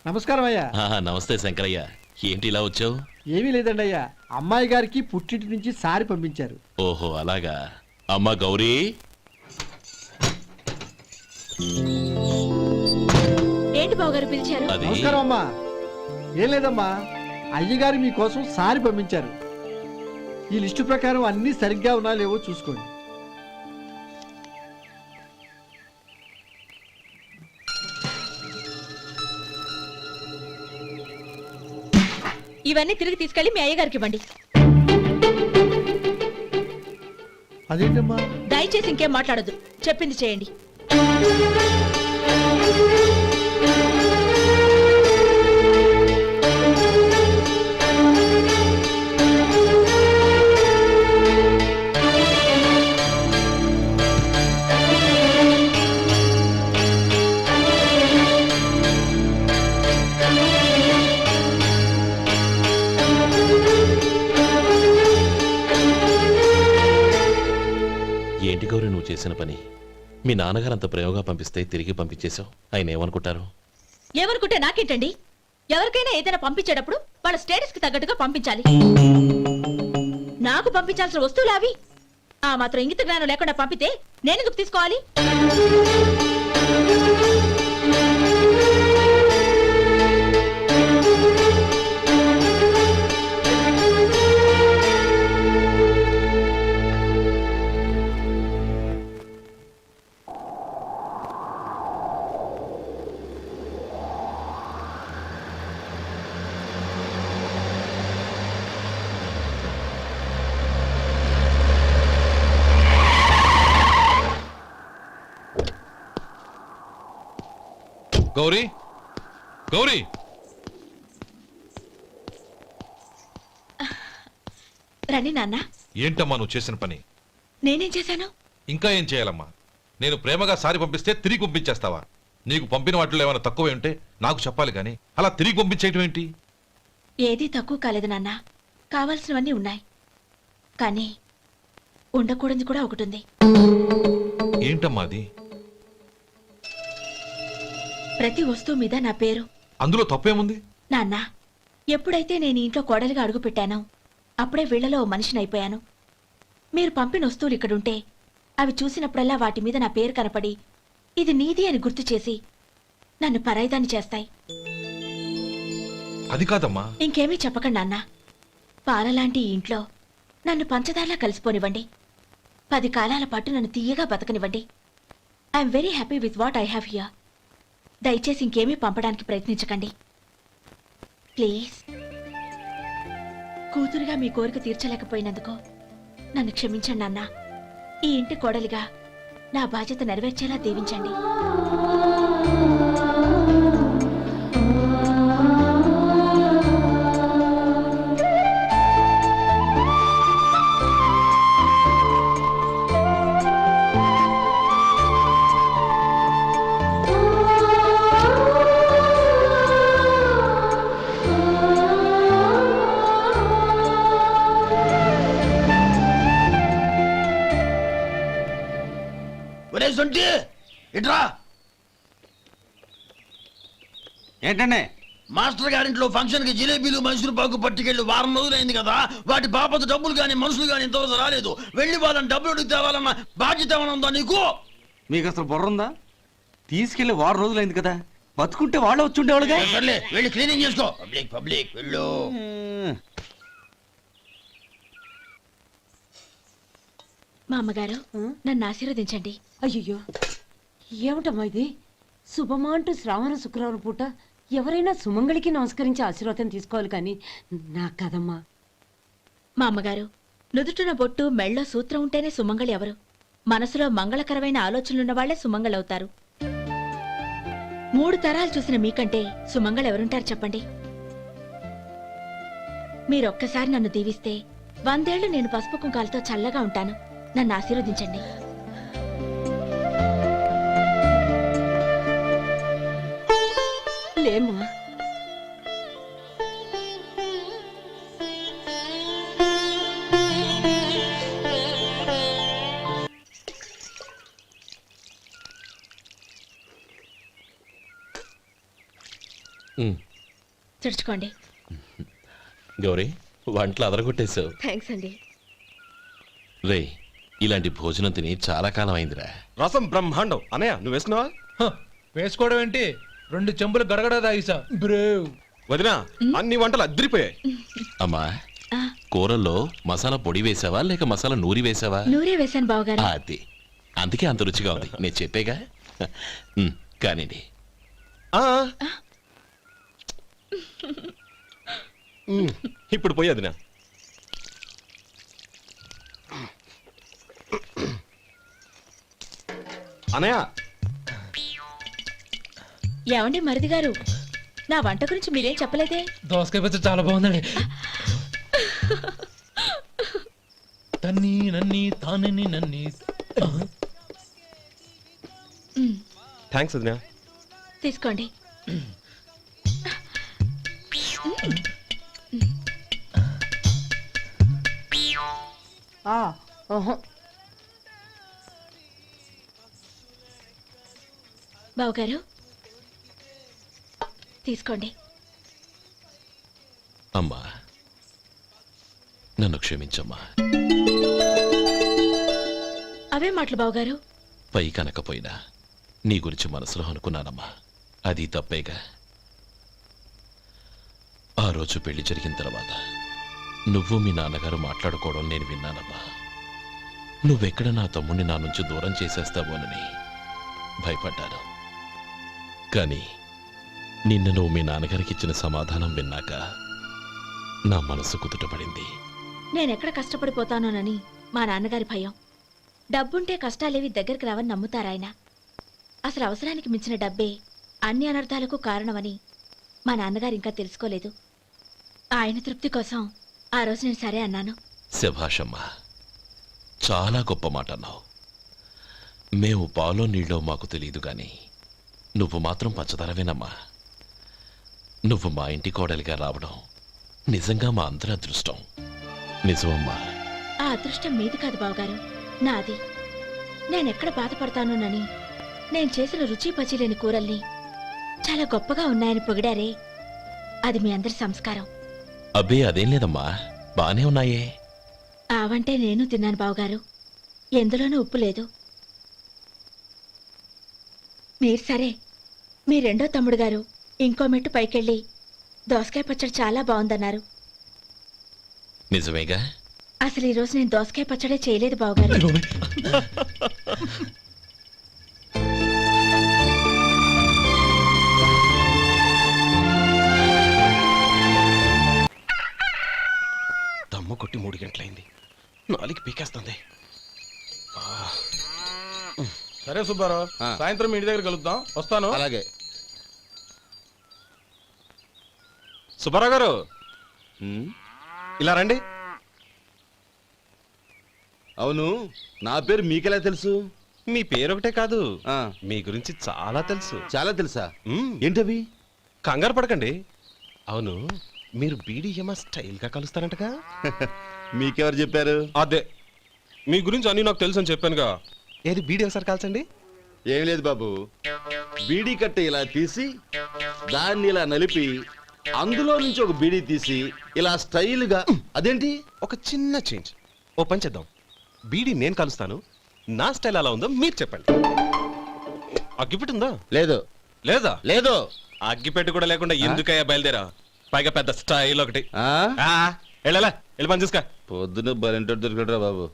నమస్కారం అయ్యా. నమస్తే శంకరయ్య, ఏంటి ఇలా వచ్చావు? ఏమీ లేదండి అయ్యా, అమ్మాయి గారికి పుట్టింటి నుంచి సారి పంపించారు. ఓహో అలాగా. అమ్మా గౌరీ, ఏంటి బావగారు పిలిచారు? నమస్కారం అమ్మా. ఏం లేదమ్మా, అయ్యగారు మీకోసం సారి పంపించారు. ఈ లిస్టు ప్రకారం అన్ని సరిగ్గా ఉన్నా లేవో చూసుకోండి. ఇవన్నీ తిరిగి తీసుకెళ్లి మీ అయ్యగారికి ఇవ్వండి. అదేంటమ్మా? దయచేసి ఇంకేం మాట్లాడొద్దు, చెప్పింది చేయండి. ఏంటి గౌరీ నువ్వు చేసిన పని? మీ నాన్నగారు అంత ప్రేమగా పంపిస్తే తిరిగి పంపించేశావు. ఆయన ఏమనుకుంటారు? ఏమనుకుంటే నాకేంటండి? ఎవరికైనా ఏదైనా పంపించేటప్పుడు వాళ్ళ స్టేటస్ కి తగ్గట్టుగా పంపించాలి. నాకు పంపించాల్సిన వస్తువులు అవి. ఆ మాత్రం ఇంగిత జ్ఞానం లేకుండా పంపితే నేనెందుకు తీసుకోవాలి? గౌరీ, గౌరీ, రండి నాన్న. ఏంటమ్మా నువ్వు చేసిన పని? నేనేం చేశాను? ఇంకా ఏం చేయాలమ్మా? నేను ప్రేమగా సారి పంపిస్తే తిరిగి పంపించేస్తావా? నీకు పంపిన వాటిలో ఏమైనా తక్కువ ఉంటే నాకు చెప్పాలి కానీ అలా తిరిగి పంపించేయటం ఏంటి? ఏదీ తక్కువ కాలేదు నాన్న, కావాల్సినవన్నీ ఉన్నాయి. కానీ ఉండకూడదు కూడా ఒకటి ఉంది. ఏంటమ్మా అది? ప్రతి వస్తువు మీద నా పేరు. అందులో తప్పేముంది? నాన్న, ఎప్పుడైతే నేను ఇంట్లో కోడలిగా అడుగు పెట్టానో అప్పుడే వీళ్లలో మనిషిని అయిపోయాను. మీరు పంపిన వస్తువులు ఇక్కడుంటే అవి చూసినప్పుడల్లా వాటి మీద నా పేరు కనపడి ఇది నీది అని గుర్తు చేసి నన్ను పరాయిదాన్ని చేస్తాయి. అది కాదమ్మా. ఇంకేమీ చెప్పకండి నాన్న. పాలలాంటి ఈ ఇంట్లో నన్ను పంచదారలా కలిసిపోనివ్వండి. 10 కాలాల పాటు నన్ను తీయగా బతకనివ్వండి. I'm very happy with what I have here. దయచేసి ఇంకేమీ పంపడానికి ప్రయత్నించకండి ప్లీజ్. కూతురుగా మీ కోరిక తీర్చలేకపోయినందుకు నన్ను క్షమించండి నాన్న. ఈ ఇంటి కోడలిగా నా బాధ్యత నెరవేర్చేలా దీవించండి. ఏంటండి? మాస్టర్ గారింట్లో ఫంక్షన్ కి జిలేబీలు మైసూరు పాకు పట్టుకెళ్ళి వారం రోజులైంది కదా. వాటి బాపత డబ్బులు గాని మనుషులు గాని ఇంతవరకు రాలేదు. వెళ్ళి వాళ్ళని డబ్బులు అడిగి తేవాలన్న బాధ్యత ఏమైనా ఉందా నీకు? మీకు అసలు బుర్ర ఉందా? తీసుకెళ్లి వారం రోజులైంది కదా, బతుకుంటే వాళ్ళు వచ్చి ఉండేవాళ్ళుగా. సర్లే, వెళ్ళి క్లీనింగ్ చేసుకో. పబ్లిక్ పబ్లిక్ వెళ్ళు. మా అమ్మగారు నన్ను ఆశీర్వదించండి. అయ్యో, ఏమిటమ్మా ఇది? శుభమా అంటూ శ్రావణ శుక్రవారం పూట ఎవరైనా సుమంగళికి నమస్కరించి ఆశీర్వాదం తీసుకోవాలి కానీ నాకు కదమ్మా. మా అమ్మగారు, నుదుటిన బొట్టు మెళ్ళో సూత్రం ఉంటేనే సుమంగళి ఎవరు? మనసులో మంగళకరమైన ఆలోచనలున్న వాళ్లే సుమంగళవుతారు. 3 తరాలు చూసిన మీకంటే సుమంగళ ఎవరుంటారు చెప్పండి? మీరొక్కసారి నన్ను దీవిస్తే 100 ఏళ్లు నేను పసుపు కుంకాలతో చల్లగా ఉంటాను. నన్ను ఆశీర్వదించండి. లేమ్మా, ఉమ్, తుడుచుకోండి. గౌరీ వంటలు అదరగొట్టేశావు. థ్యాంక్స్ అండి. రే ఇలాంటి భోజనం తిని చాలా కాలం అయిందిరా. రసం బ్రహ్మాండం. అనయ్య నువ్వు వేసుకున్నావా? వేసుకోవడం ఏంటి, 2 చెంబులు గడగడ తాగిసా బ్రేవ్. వదినా అన్ని వంటలు అద్దరిపోయాయి. అమ్మా ఆ, కూరల్లో మసాలా పొడి వేసావా లేక మసాలా నూరి వేసావా? నూరే వేశాను బావగారు. అది అందుకే అంత రుచిగా ఉంది. నేను చెప్పేగా. కానివ్వండి. ఆ. ఇప్పుడు పోయి వదినా. అనయ్య ఏమండి మరిది గారు, నా వంట గురించి మీరేం చెప్పలేదే? దోసకాయ పచ్చడి చాలా బాగుందండి. తన్ని నన్ని తానని నన్ని. థ్యాంక్స్ వదినా. తీసుకోండి. బావగారు తీసుకోండి. అమ్మా నన్ను క్షమించమ్మా. అవే మాటలు బావగారు. పై కనకపోయినా నీ గురించి మనసులో అనుకున్నానమ్మా. అది తప్పేగా. ఆ రోజు పెళ్లి జరిగిన తర్వాత నువ్వు మీ నాన్నగారు మాట్లాడుకోవడం నేను విన్నానమ్మా. నువ్వెక్కడ నా తమ్ముడిని నా నుంచి దూరం చేసేస్తావోనని భయపడ్డాను. కానీ నిన్న నువ్వు మీ నాన్నగారికి ఇచ్చిన సమాధానం విన్నాక నా మనసు కుదుటపడింది. నేనెక్కడ కష్టపడిపోతానోనని మా నాన్నగారి భయం. డబ్బుంటే కష్టాలేవి దగ్గరికి రావని నమ్ముతారాయన. అసలు అవసరానికి మించిన డబ్బే అన్ని అనర్థాలకు కారణమని మా నాన్నగారు ఇంకా తెలుసుకోలేదు. ఆయన తృప్తి కోసం ఆ రోజు నేను సరే అన్నాను. శభాషమ్మా, చాలా గొప్ప మాట అన్నావు. మేము పాలో నీళ్ళో మాకు తెలియదు గాని నువ్వు మాత్రం పంచదారవేనమ్మా. నువ్వు మా ఇంటి కోడలిగా రావడం నిజంగా మా అందరి అదృష్టం. నిజమమ్మా. ఆ అదృష్టం మీది కాదు బావగారు, నాది. నేనెక్కడ బాధపడతానోనని నేను చేసిన రుచి పచిలేని కూరల్ని చాలా గొప్పగా ఉన్నాయని పొగిడారే, అది మీ అందరి సంస్కారం. అబ్బే అదేం లేదమ్మా, బానే ఉన్నాయే. ఆవంటే నేను తిన్నాను బావగారు, ఎందులోనూ ఉప్పు లేదు. మీరు సరే, మీ రెండో తమ్ముడు గారు ఇంకో మెట్టు పైకెళ్ళి దోసకాయ పచ్చడి చాలా బాగుందన్నారు. నిజమేగా? అసలు ఈరోజు నేను దోసకాయ పచ్చడే చేయలేదు బావగారు. దమ్మ కొట్టి 3 గంటలైంది. 4కి పీకేస్తుంది. సరే సుబ్బారావు, సాయంత్రం మీ ఇంటి దగ్గర కలుద్దాం. వస్తాను. అలాగే. సుబ్బారావు గారు ఇలా రండి. అవును, నా పేరు మీకెలా తెలుసు? మీ పేరు ఒకటే కాదు, మీ గురించి చాలా తెలుసు. చాలా తెలుసా? ఏంటవి? కంగారు పడకండి. అవును, మీరు బీడీఎంఆ స్టైల్గా కలుస్తారంటగా? మీకెవరు చెప్పారు? అదే మీ గురించి అన్ని నాకు తెలుసు అని చెప్పానుగా. ఏది బీడీ ఒకసారి కాల్చండి. ఏం లేదు బాబు, బీడీ కట్ట ఇలా తీసి దాన్ని ఇలా నలిపి అందులో నుంచి ఒక బీడీ తీసి ఇలా స్టైల్గా. అదేంటి? ఒక చిన్న చేంజ్. ఓ పని చేద్దాం, బీడీ నేను కలుస్తాను, నా స్టైల్ అలా ఉందో మీరు చెప్పండి. అగ్గిపెట్టుందా? లేదు. లేదా? లేదు. అగ్గిపెట్టు కూడా లేకుండా ఎందుకయ్యా బయలుదేరా? పైగా పెద్ద స్టైల్ ఒకటి. వెళ్ళాలా, వెళ్ళి పని చూసుకో. పొద్దున బలింటో దొరికడరా బాబు.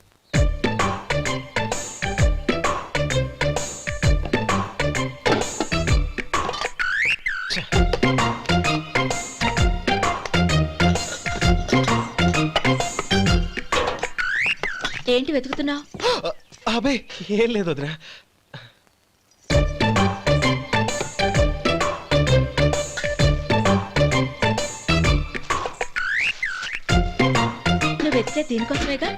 ఏంటి వెతుకుతున్నావు? అబే ఏం లేదు వదినా. నువ్వు వెతికే దీనికోసమేగా.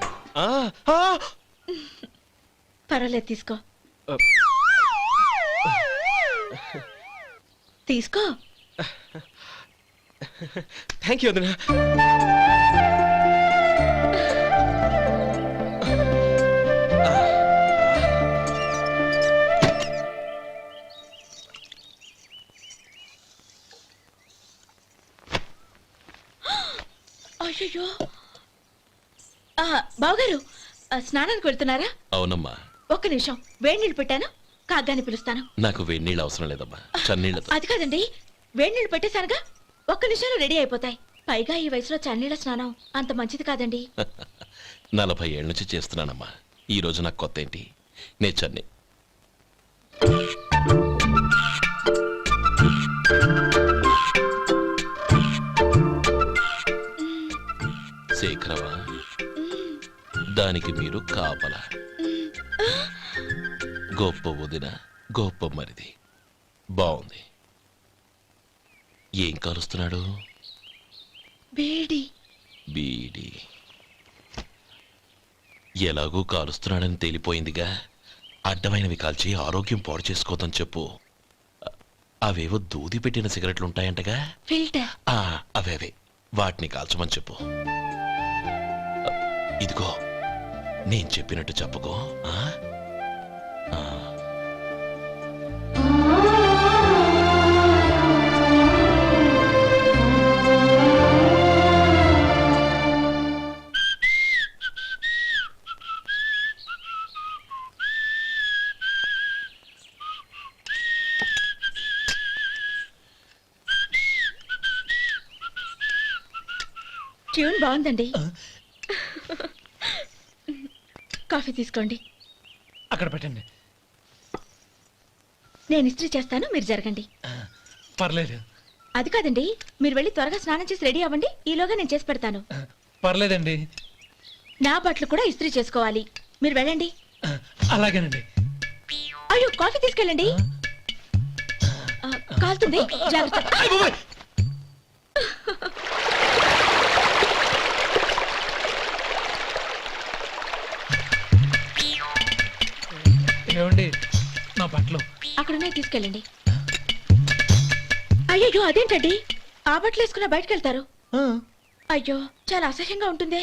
పర్వాలేదు, తీసుకో. తీసుకో. థ్యాంక్ యూ వదినా. అయ్యో బావగారు స్నానానికి వెళ్తున్నారా? అవునమ్మా. ఒక్క నిమిషం, వేడి నీళ్ళు పెట్టాను, కాగ్గాని పిలుస్తాను. నాకు వేడి నీళ్ళు అవసరం లేదమ్మా, చన్నీళ్ళతో. అది కాదండి, వేడి నీళ్ళు పెట్టేశానుగా, ఒక్క నిమిషంలో రెడీ అయిపోతాయి. పైగా ఈ వయసులో చన్నీళ్ళ స్నానం అంత మంచిది కాదండి. 40 ఏళ్ళ నుంచి చేస్తున్నానమ్మా. ఈ రోజు నాకు కొత్త ఏంటి? నే చన్ని. శేఖరవా, దానికి మీరు కాపల. గొప్ప వదిన, గొప్ప మరిది. బాగుంది. ఏం కలుస్తున్నాడు? బీడి. బీడి ఎలాగూ కాలుస్తున్నాడని తేలిపోయిందిగా. అడ్డమైనవి కాల్చి ఆరోగ్యం పాడు చేసుకోదని చెప్పు. అవేవో దూది పెట్టిన సిగరెట్లు ఉంటాయంటగా, ఫిల్టర్. అవే వాటిని కాల్చమని చెప్పు. ఇదిగో, నేను చెప్పినట్టు చెప్పుకో. ట్యూన్ బాగుందండి. కాఫీ తీసుకోండి. అక్కడ పెట్టండి. నేను ఇస్త్రీ చేస్తాను, మీరు జరగండి. పర్లేదు. అది కాదండి, మీరు వెళ్ళి త్వరగా స్నానం చేసి రెడీ అవ్వండి, ఈలోగా నేను చేసి పెడతాను. పర్లేదండి. నా బట్టలు కూడా ఇస్త్రీ చేసుకోవాలి, మీరు వెళ్ళండి. అలాగేనండి. అయ్యో, కాఫీ తీసుకెళ్ళండి. కాలుతుంది, జాగ్రత్త. ఏమండి, నా బట్టలు అక్కడనే తీసుకెళ్ళండి. అయ్యో, అదేంటండి, ఆ బట్టలు వేసుకున్న బయటకు వెళ్తారు? అయ్యో, చాలా అసహ్యంగా ఉంటుందే.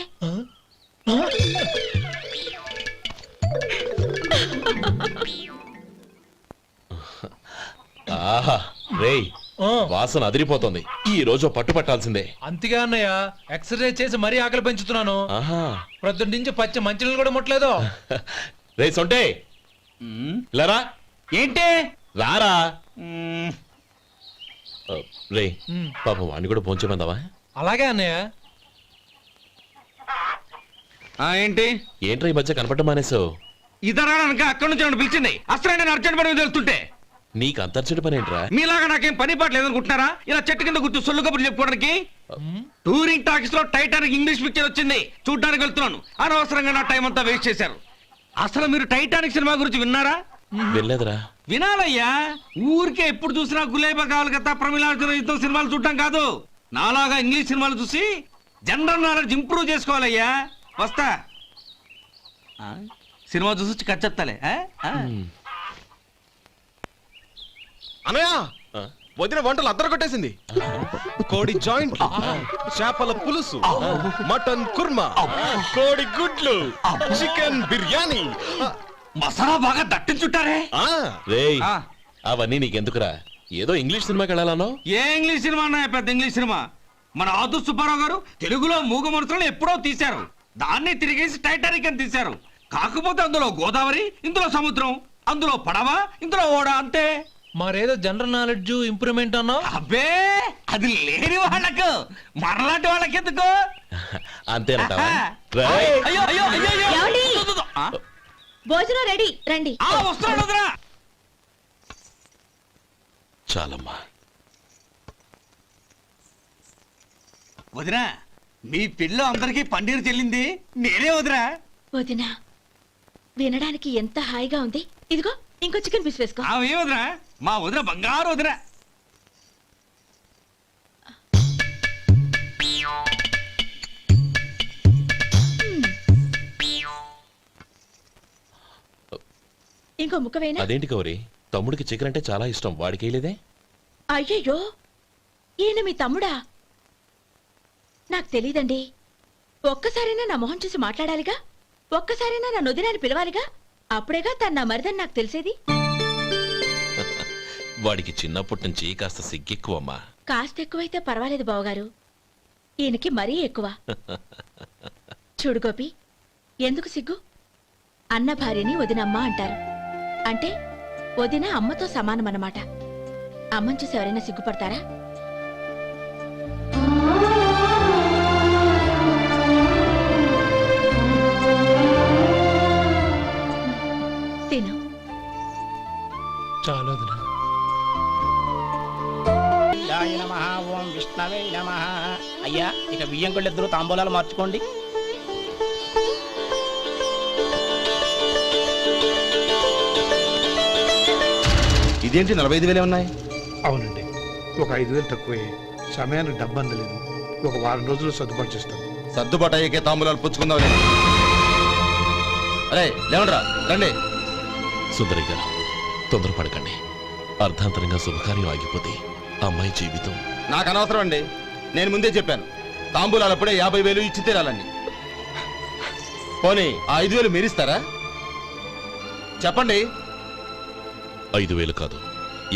ఆహా రేయ్, వాసన అదిరిపోతుంది. ఈ రోజు పట్టు పట్టాల్సిందే. అంతగా అన్నయ్య, ఎక్సర్సైజ్ చేసి మరీ ఆకలి పెంచుతున్నాను. ప్రొద్దున నుంచి పచ్చి మంచినీళ్ళు కూడా ముట్టలేదు. రే సొంటే, లేరా. ఏంటి? రారా. రే పాపం వాడిని కూడా పోంచమందావా? అలాగే అన్నయ్య. ఏంటి? ఏంట్రా ఈ మధ్య కనపడటం మానేసావు? ఇద్దరు అక్కడి నుంచి నన్ను పిలిచింది. అసలు నేను అర్జెంట్ పని తెలుస్తుంటే నీకు అంతర్చడి పని ఏంట్రా? మీలాగా నాకేం పని పాట లేదనుకుంటున్నారా? ఇలా చెట్టు కింద కూర్చో సొల్లు కబుర్లు చెప్పుకోవడానికి. టూరింగ్ టాకీస్ లో టైటానిక్ ఇంగ్లీష్ పిక్చర్ వచ్చింది, చూడ్డానికి వెళ్తున్నాను. అనవసరంగా నా టైం అంతా వేస్ట్ చేశారు. అసలు మీరు టైటానిక్ సినిమా గురించి విన్నారా? వెళ్ళలేదురా. వినాలయ్యా. ఊరికే ఎప్పుడు చూసినా గులేబా కావాలి కదా, ప్రమిళార్జున యుద్ధం సినిమాలు చూడటం కాదు. నాలాగా ఇంగ్లీష్ సినిమాలు చూసి జనరల్ నాలెడ్జ్ ఇంప్రూవ్ చేసుకోవాలయ్యా. వస్తా. సినిమా చూసి కచ్చెత్తాలే. అనయా, వదిన వంటలు అద్దరు కొట్టేసింది. కోడి జాయింట్, చేపల పులుసు, మటన్ కుర్మా, కోడి గుడ్లు, చికెన్ బిర్యానీ, మసాలా బాగా దట్టించుంటారే. రేయ్, అవన్నీ నీకెందుకురా? ఏదో ఇంగ్లీష్ సినిమాకి వెళ్ళాలనో. ఏ ఇంగ్లీష్ సినిమా అన్నా? పెద్ద ఇంగ్లీష్ సినిమా. మన ఆదు సుబ్బారావు గారు తెలుగులో మూగ మనుషులను ఎప్పుడో తీశారు. దాన్ని తిరిగేసి టైటానిక్ అని తీశారు. కాకపోతే అందులో గోదావరి, ఇందులో సముద్రం, అందులో పడవ, ఇందులో ఓడ, అంతే. మరేదో జనరల్ నాలెడ్జ్ ఇంప్రూవ్మెంట్ అన్నావు. అబ్బే, అది లేని వాళ్ళకు, మరలాంటి వాళ్ళకి ఎందుకు? అంతేనట. అయ్యో అయ్యో అయ్యో ఏమండి? భోజనం రెడీ, రండి. వస్తున్నాడు వదరా. చాలమ్మా. వదినా, మీ పిల్ల అందరికీ పన్నీరు చెల్లింది నేనే వదినా. వదినా, వినడానికి ఎంత హాయిగా ఉంది. ఇదిగో ఇంకో చికెన్ పీస్ వేసుకో. ఏ వదినా, మా వదిన బంగారు వదినా. ఇంకో ముక్క వేయనా? అదేంటి గౌరీ, తమ్ముడికి చికెన్ అంటే చాలా ఇష్టం, వాడికి వేయలేదే? అయ్యయ్యో, ఈయన మీ తమ్ముడా? నాకు తెలీదండి. ఒక్కసారైనా నా మొహం చూసి మాట్లాడాలిగా, ఒక్కసారైనా నా నొదినాన్ని పిలవాలిగా, అప్పుడేగా తన నా మరిదని నాకు తెలిసేది. వాడికి చిన్నప్పటి నుంచి కాస్త సిగ్గెక్కువమ్మా. కాస్త ఎక్కువైతే పర్వాలేదు బావగారు. ఈయనకి మరీ ఎక్కువ. చూడు గోపి, ఎందుకు సిగ్గు? అన్న భార్యని వదినమ్మ అంటారు. అంటే వదిన అమ్మతో సమానమన్నమాట. అమ్మని చూసి ఎవరైనా సిగ్గుపడతారా? తిను. చాలు వదినా. ఓం విష్ణవే నమః. అయ్యా, ఇక బియ్యం కొళ్ళిద్దరూ తాంబూలాలు మార్చుకోండి. ఇదేంటి 45,000 ఉన్నాయి? అవునండి, ఒక 5,000 తక్కువే. సమయానికి డబ్బు అందలేదు. ఒక వారం రోజులు సర్దుబాటు చేస్తాను. సర్దుబాటు అయ్యకే తాంబూలాలు పుచ్చుకుందాం. అరే లేవండ్రా, రండి. సుందరి గారు, తొందరపడకండి. అర్ధాంతరంగా శుభకార్యం ఆగిపోతే అమ్మాయి జీవితం. నాకు అనవసరం అండి, నేను ముందే చెప్పాను. తాంబూలాలప్పుడే 50,000 ఇచ్చి తీరాలని. పోనీ ఆ 5,000 మీరిస్తారా? చెప్పండి. 5,000 కాదు,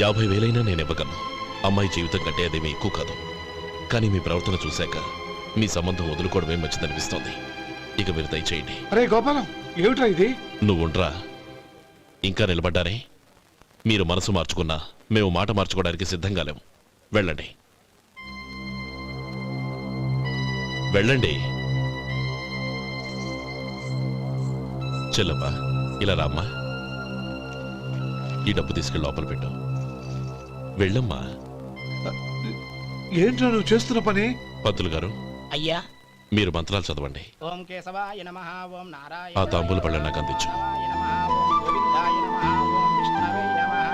50,000 నేను ఇవ్వగలను. అమ్మాయి జీవితం కంటే అదేమీ ఎక్కువ కాదు. కానీ మీ ప్రవర్తన చూశాక మీ సంబంధం వదులుకోవడమే మంచిదనిపిస్తోంది. ఇక మీరు దయచేయండి. అరే గోపాలం, ఏమిట్రా ఇది? నువ్వుండ్రా. ఇంకా నిలబడ్డారే? మీరు మనసు మార్చుకున్నా మేము మాట మార్చుకోవడానికి సిద్ధంగా లేము. వెళ్ళండి, వెళ్ళండి. చెల్లమ్మా, ఇలా రామ్మా. ఈ డబ్బు తీసుకెళ్ళి లోపల పెట్టు. వెళ్ళమ్మా. ఏంట్రా నువ్వు చేస్తున్న పని? పంతులు గారు, అయ్యా, మీరు మంత్రాలు చదవండి. ఓం కేశవాయ నమః. ఓం నారాయణ. ఆ తాంబూల పళ్ళ నాకు అందించు. ఓం గోవిందాయ నమః. ఓం విష్ణవే నమః.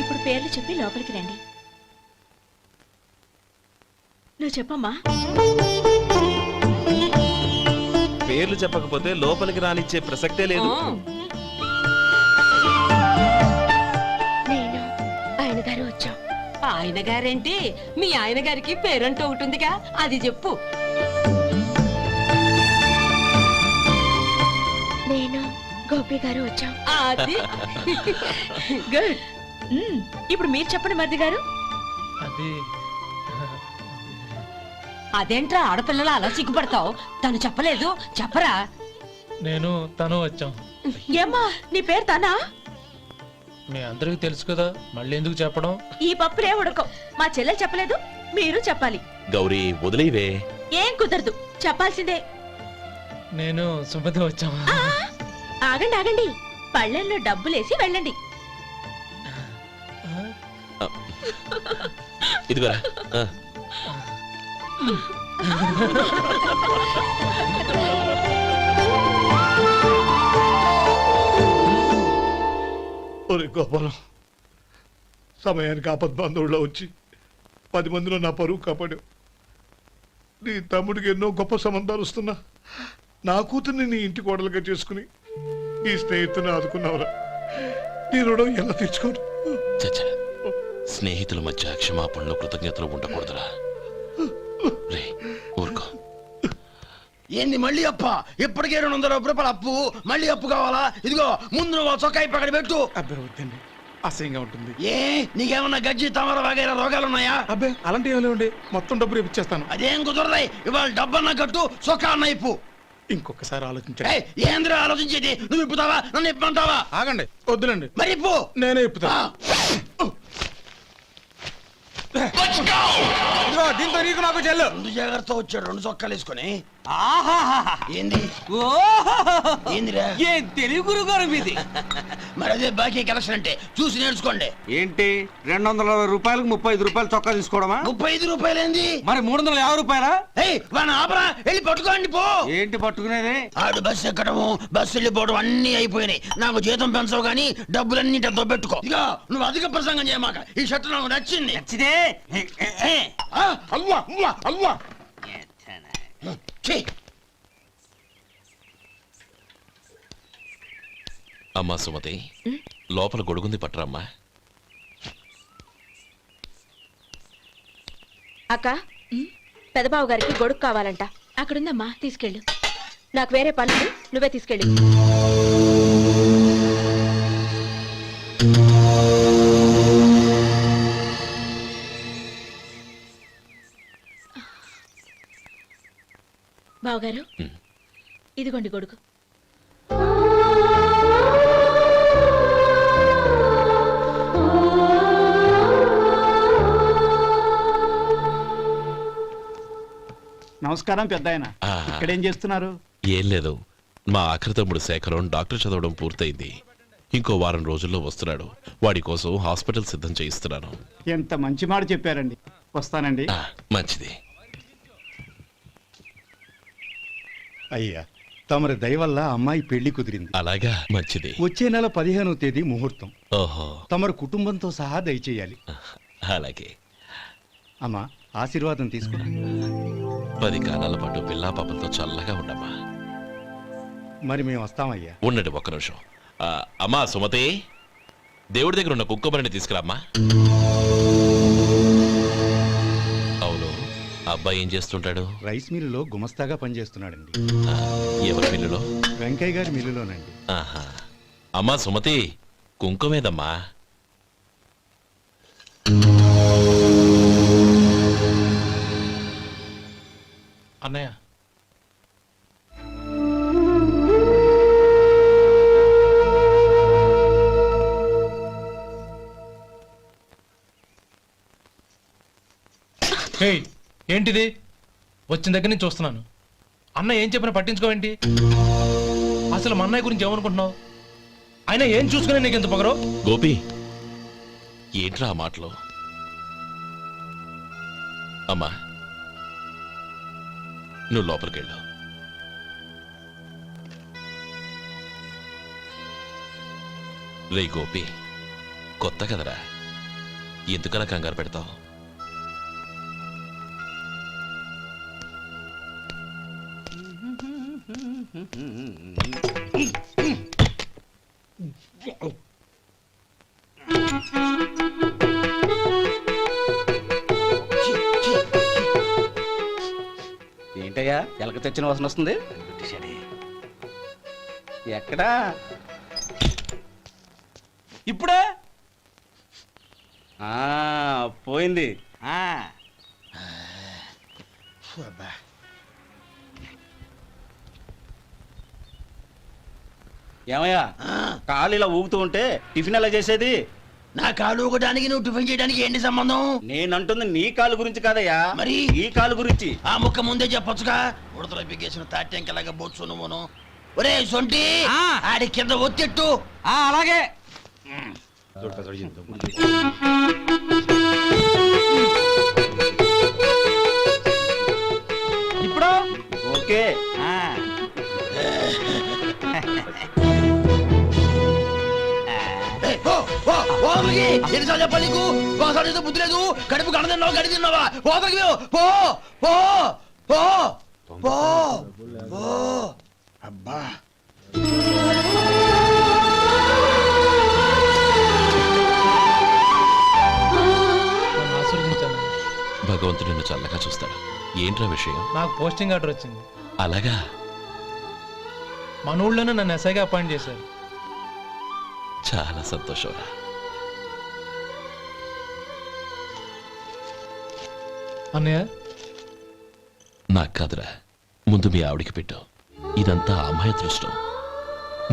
ఇప్పుడు పేర్లు చెప్పి లోపలికి రండి. నువ్వు చెప్పమ్మా. పేర్లు చెప్పకపోతే లోపలికి రానిచ్చే ప్రసక్తే లేదు. నేను ఆయన గారు వచ్చాం. ఆయన గారేంటి? మీ ఆయన గారికి పేరంటూ ఒకటి ఉందిగా, అది చెప్పు. నేను గోపి గారు వచ్చాం. అది గుడ్. ఇప్పుడు మీరు చెప్పండి మరిది గారు. అది అదేంట్రా ఆడపిల్లలు అలా సిగ్గుపడతావు? తను చెప్పలేదు, చెప్పరా? నేను తను వచ్చాం. ఏమ్మా, నీ పేరు తనా? మీ అందరికీ తెలుసు కదా, మళ్ళీ ఎందుకు చెప్పడం? ఈ పప్పులే ఉడకం. మా చెల్లెలు చెప్పలేదు, మీరు చెప్పాలి. గౌరీ, వదిలేవే. ఏం కుదరదు, చెప్పాల్సిందే. నేను సుమతి వచ్చాం. ఆ, ఆగండి ఆగండి, పళ్ళెల్లో డబ్బులేసి వెళ్ళండి. ఇదిగోరా. ఒరే గోపాలం, సమయానికి ఆపద్బాంధవుల్లో వచ్చి 10 మందిలో నా పరువు కాపాడావు. నీ తమ్ముడికి ఎన్నో గొప్ప సంబంధాలు వస్తున్నా నా కూతుర్ని నీ ఇంటి కోడలుగా చేసుకుని నీ స్నేహితుని ఆదుకున్నావురా. నీ రుణం ఎలా తీర్చుకోరు? చచ్చ, స్నేహితుల మధ్య క్షమాపణలు కృతజ్ఞతలు ఉండకూడదురా. రే, ఊరుకో. ఏంది మళ్ళీ అప్ప? ఇప్పటికే 200 రూపాయలు అప్పు, మళ్ళీ అప్పు కావాలా? ఇదిగో ముందు నువ్వు చొక్కాయి పక్కన పెట్టు. అబ్బాయి వద్దండి, అసహ్యంగా ఉంటుంది. ఏ నీకేమన్నా గజ్జి తమర వగైరా రోగాలున్నాయా? అబ్బాయి అలాంటి ఏమి లేవండి, మొత్తం డబ్బు రేపు ఇచ్చేస్తాను. అదేం కుదరదాయి. ఇవాళ డబ్బన్నా కట్టు, చొక్కా అన్న ఇప్పు. ఇంకొకసారి ఆలోచించండి. ఏయ్, ఏందిరా ఆలోచించేది? నువ్వు ఇప్పుతావా, నన్ను ఇప్పమంటావా? ఆగండి, వద్దులండి, మరి ఇప్పు. నేనే ఇప్పుతా. దీంతో నీకు నాకు చెల్లు. ముందు జాగ్రత్త వచ్చాడు, 2 చొక్కాలు వేసుకొని. ఆహాహాహా. ఏంది ఓహోహోహో. ఏందిరా? ఏం తెలుగు గురుగారు మీది? మరి అదే బాకీ కలెక్షన్ అంటే, చూసి నేర్చుకోండి. ఏంటి 260 రూపాయలకు 35 రూపాయలు చొక్కా తీసుకోవడమా? 35 రూపాయలు ఏంది? మరి 350 రూపాయలా? ఏయ్, వాడిని ఆపరా, వెళ్ళి పట్టుకోండి పో. ఏంటి పట్టుకునేది? ఆడు బస్సు ఎక్కడము, బస్సు వెళ్ళిపోవడం అన్ని అయిపోయినాయి. నాకు జీతం పెంచవు గానీ డబ్బులన్నీ దొబ్బెట్టుకో. ఇక నువ్వు అధిక ప్రసంగం చేయమాక. ఈ షర్ట్ నాకు నచ్చింది. నచ్చితే అల్వా అల్వా అల్వా. ఛీ, అమ్మా సుమతి, లోపల గొడుగుంది పట్టరమ్మా. అక్క పెదబాబు గారికి గొడుగు కావాలంట. అక్కడుందమ్మా, తీసుకెళ్ళు. నాకు వేరే పనులు, నువ్వే తీసుకెళ్ళి. బావగారు, ఇదిగోండి గొడుగు. నమస్కారం పెద్దాయన. ఆ. ఇక్కడేం చేస్తున్నారు? ఏం లేదు, మా ఆఖరి తమ్ముడు శేఖరం డాక్టర్ చదవడం పూర్తయింది. ఇంకో వారం రోజుల్లో వస్తున్నాడు. వాడి కోసం హాస్పిటల్ సిద్ధం చేయిస్తున్నాను. ఎంత మంచి మాట చెప్పారండి. వస్తానండి. మంచిది. అయ్యా, తమరి దయ వల్ల అమ్మాయి పెళ్లి కుదిరింది. అలాగా, మంచిది. వచ్చే నెల 15వ తేదీ ముహూర్తం. ఓహో, తమరు కుటుంబంతో సహా దయచేయాలి. అలాగే. అమ్మా, ఆశీర్వాదం తీసుకురా. 10 కాలాల పాటు పిల్లా పాపలతో చల్లగా ఉండమ్మా. మరి మేము వస్తామయ్యా. ఉండండి ఒక్క నిమిషం. అమ్మా సుమతి, దేవుడి దగ్గర ఉన్న కుక్కమరిని తీసుకురామ్మా. అవును, అబ్బాయి ఏం చేస్తుంటాడు? రైస్ మిల్లులో గుమస్తాగా పనిచేస్తున్నాడండి. ఎవరి మిల్లులో? వెంకయ్య గారి మిల్లులోనండి. ఆహా. అమ్మా సుమతి, కుంకుమేదమ్మా? అన్నయ్య, హేయ్, ఏంటిది? వచ్చిన దగ్గర నుంచి చూస్తున్నాను. అన్న ఏం చెప్పినా పట్టించుకోవేంటి? అసలు మా అన్నయ్య గురించి ఏమనుకుంటున్నావు? ఆయన ఏం చూసుకునే నీకు ఎంత పొగరు? గోపి, ఏంట్రా ఆ మాటలు? అమ్మా, నువ్వు లోపలికెళ్ళు. రే గోపి, కొత్త కదరా, ఎందుకలా కంగారు పెడతావు? ఏంటయ్యా ఎలక తెచ్చిన వాసన వస్తుంది? ఎక్కడా? ఇప్పుడే పోయింది. ఏమయ్యా, కాలు ఇలా ఊగుతూ ఉంటే టిఫిన్ ఎలా చేసేది? నా కాలు ఊగడానికి నువ్వు టిఫిన్ చేయడానికి ఏంటి సంబంధం? నేనంటుంది నీ కాలు గురించి కాదయ్యా, మరి ఈ కాలు గురించి. ఆ ముక్క ముందే చెప్పొచ్చుగా. ఉడతలో బిగ్గేసిన తాట్యంకలాగా బొచ్చు నువ్వును. ఒరే సొంటి, ఆడి కింద ఒత్తెట్టు. అలాగే. ఇప్పుడు ఓకే. ఎన్నిసార్లు చెప్పాలి నీకు? ఒకసారి ఏదో బుద్ధి లేదు. కడుపు గడ తిన్నావా, గడి తిన్నావా? పోతలకి పో పో పో పో పో. అబ్బా, నన్ను ఆశీర్వదించాను. భగవంతుడు నిన్ను చల్లగా చూస్తాడు. ఏంట్రా విషయం? నాకు పోస్టింగ్ ఆర్డర్ వచ్చింది. అలాగా? మన ఊళ్ళోనే నన్ను ఎస్ఐగా అపాయింట్ చేశారు. చాలా సంతోషంరా. అన్నయ్య, నాకు కాదురా, ముందు మీ ఆవిడికి పెట్టు. ఇదంతా అమ్మాయి అదృష్టం.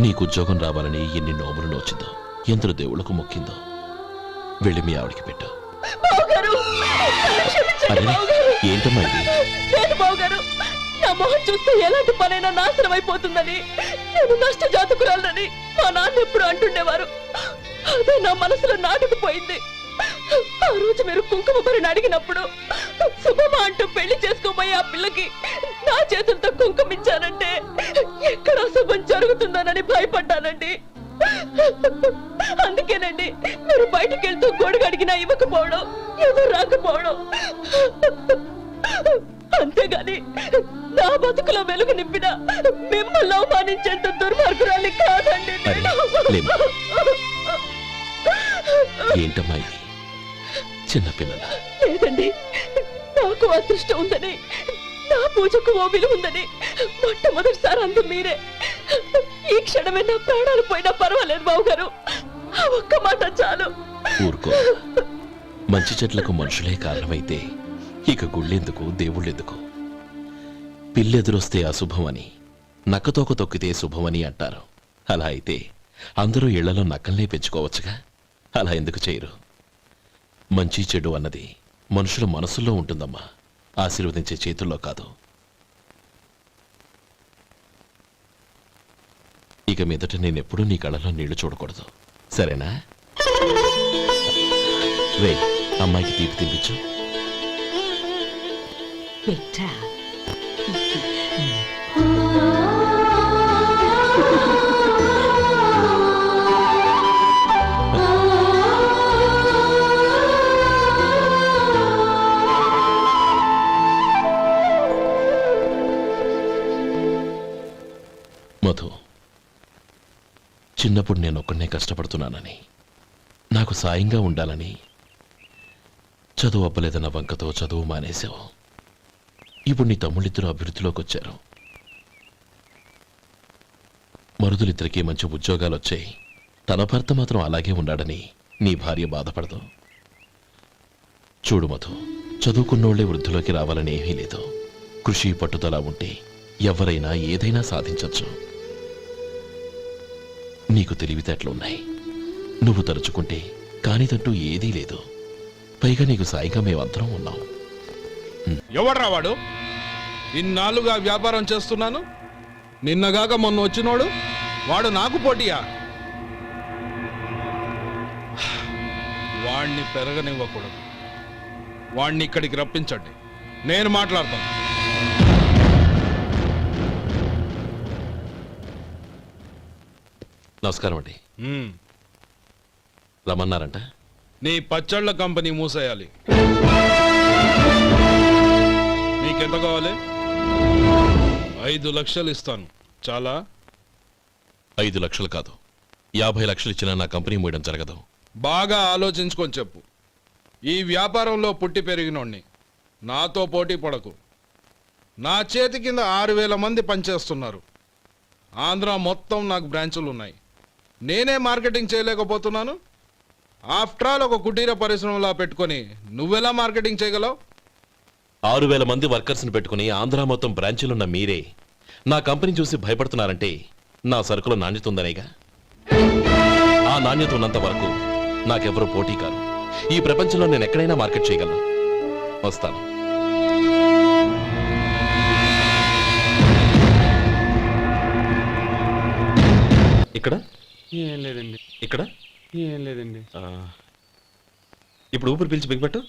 నీకు ఉద్యోగం రావాలని ఎన్ని నోములు నోచిందో, ఎందరు దేవుళ్లకు మొక్కిందో. వెళ్ళి మీ ఆవిడికి పెట్టు. అరే, ఏంటమ్మా ఇది? లేదు బావగారు, నా మొహం చూస్తే ఎలాంటి పనైనా నాశనం అయిపోతుందని, నేను నష్ట జాతకురాలని మా నాన్న ఎప్పుడు అంటుండేవారు. అదే నా మనసులో నాటుకుపోయింది. ఆ రోజు మీరు కుంకుమ భరిని అడిగినప్పుడు శుభమా అంటూ పెళ్లి చేసుకోబోయే ఆ పిల్లకి నా చేతులతో కుంకుమిచ్చానంటే ఎక్కడ శుభం జరుగుతుందోనని భయపడ్డానండి. అందుకేనండి మీరు బయటికి వెళ్తూ గొడుగు అడిగినా ఇవ్వకపోవడం, ఏదో రాకపోవడం. అంతేగాని నా బతుకులో వెలుగు నింపిన మిమ్మల్ని అవమానించేంత దుర్మార్గురాలి కాదండి అరే, లేమ్మా. ఏంటమ్మా ఇది చిన్నపిల్లల లేదండి, నాకు అదృష్టం ఉందని, నా పూజకు ఓ విలువ ఉందని మొట్టమొదటిసారి అందు మీరే. ఈ క్షణమే నా ప్రాణాలు పోయినా పర్వాలేదు బావగారు, ఆ ఒక్క మాట చాలు. ఊరుకో. మంచి చెట్లకు మనుషులే కారణమైతే ఇక గుళ్ళెందుకు దేవుళ్ళెందుకు? పిల్లెదురొస్తే అశుభం అని, నక్కతోక తొక్కితే శుభమని అంటారు. అలా అయితే అందరూ ఇళ్లలో నక్కల్నే పెంచుకోవచ్చుగా. అలా ఎందుకు చేయరు? మంచి చెడు అన్నది మనుషుల మనసుల్లో ఉంటుందమ్మా, ఆశీర్వదించే చేతుల్లో కాదు. ఇక మీదట నేనెప్పుడూ నీ కళ్ళలో నీళ్లు చూడకూడదు, సరేనా? రే, అమ్మాయికి తీపి తినిపించు. పెట్టా మధు, చిన్నప్పుడు నేను ఒక్కడనే కష్టపడుతున్నానని, నాకు సాయంగా ఉండాలని చదువు అప్పలేదన్న వంకతో చదువు మానేశావు. ఇప్పుడు నీ తమ్ముళ్ళిద్దరూ అభివృద్ధిలోకి వచ్చారు. మరుదులిద్దరికీ మంచి ఉద్యోగాలు వచ్చాయి. తన భర్త మాత్రం అలాగే ఉన్నాడని నీ భార్య బాధపడదు. చూడు మధు, చదువుకున్నోళ్లే వృద్ధిలోకి రావాలని ఏమీ లేదు. కృషి పట్టుదల ఉంటే ఎవరైనా ఏదైనా సాధించవచ్చు. నీకు తెలివితేటలున్నాయి. నువ్వు తలుచుకుంటే కానిదంటూ ఏదీ లేదు. పైగా నీకు సాయిగా మేమందరం ఉన్నాం. ఎవడ్రా వాడు? ఇన్నాళ్ళుగా వ్యాపారం చేస్తున్నాను, నిన్నగాక మొన్న వచ్చినోడు వాడు నాకు పోటీయా? వాణ్ణి పెరగనివ్వకూడదు. వాణ్ణి ఇక్కడికి రప్పించండి, నేను మాట్లాడతాను. నమస్కారం అండి. రమ్మన్నారంట? నీ పచ్చళ్ళ కంపెనీ మూసేయాలి. నీకెంత కావాలి? 5 లక్షలు ఇస్తాను, చాలా? 5 లక్షలు కాదు, 50 లక్షలు ఇచ్చినా నా కంపెనీ మూయడం జరగదు. బాగా ఆలోచించుకొని చెప్పు. ఈ వ్యాపారంలో పుట్టి పెరిగినోడ్ని, నాతో పోటీ పడకు. నా చేతి కింద 6,000 మంది పనిచేస్తున్నారు. ఆంధ్ర మొత్తం నాకు బ్రాంచులు ఉన్నాయి. నేనే మార్కెటింగ్ చేయలేకపోతున్నాను. ఆఫ్టర్ ఆల్ ఒక కుటీర పరిశ్రమలా పెట్టుకొని నువ్వెలా మార్కెటింగ్ చేయగలవు? 6,000 మంది వర్కర్స్ని పెట్టుకుని ఆంధ్ర మొత్తం బ్రాంచీలున్న మీరే నా కంపెనీ చూసి భయపడుతున్నారంటే నా సరుకులో నాణ్యత ఉందనేగా. ఆ నాణ్యత ఉన్నంత వరకు నాకెవరూ పోటీ కాదు. ఈ ప్రపంచంలో నేను ఎక్కడైనా మార్కెట్ చేయగలను. వస్తాను. ఇక్కడ ఏం లేదండి. ఇక్కడ ఏం లేదండి. ఇప్పుడు ఊపిరి పీల్చి బిగ్బట్టు.